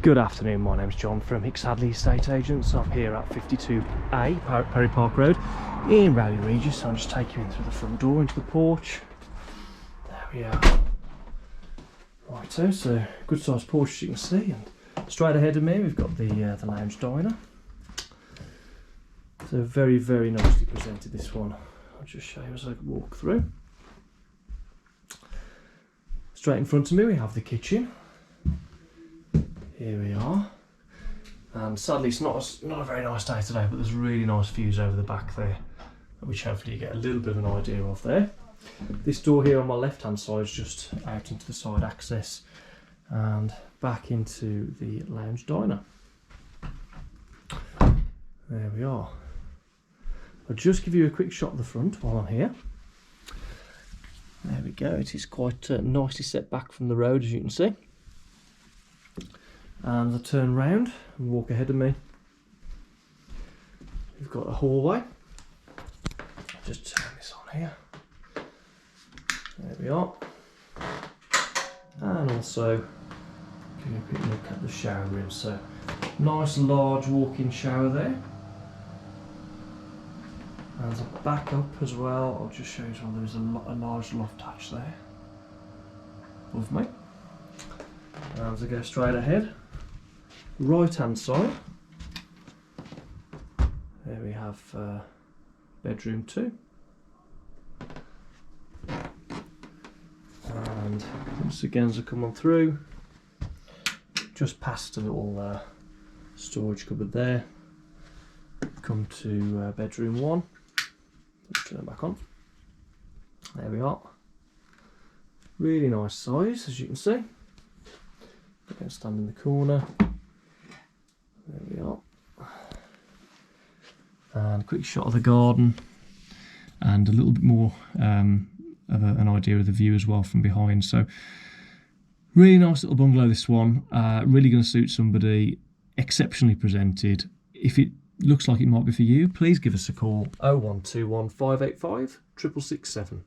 Good afternoon, my name's John from Hicks Hadley Estate Agents. I'm here at 52A Perry Park Road in Rowley Regis. So I'm just taking you in through the front door into the porch. There we are. Righto, so good sized porch as you can see, and straight ahead of me we've got the lounge diner. So very nicely presented, this one. I'll just show you as I walk through. Straight in front of me we have the kitchen. Here we are, and sadly it's not a very nice day today, but there's really nice views over the back there, which hopefully you get a little bit of an idea of there. This door here on my left hand side is just out into the side access and back into the lounge diner. There we are. I'll just give you a quick shot of the front while I'm here. There we go, it is quite nicely set back from the road, as you can see. And as I turn round and walk ahead of me, we've got a hallway. Just turn this on here. There we are. And also give you a quick look at the shower room. So nice large walk-in shower there. And as I back up as well, I'll just show you as well, there's a large loft hatch there above me. And as I go straight ahead, right hand side, there we have bedroom 2, and once again as I come on through, just past a little storage cupboard there, come to bedroom 1. Let's turn it back on. There we are. Really nice size, as you can see. I'm going to stand in the corner. There we are. And a quick shot of the garden, and a little bit more of an idea of the view as well from behind. So really nice little bungalow, this one. Really going to suit somebody. Exceptionally presented. If it looks like it might be for you, please give us a call. 0121 585 666 7.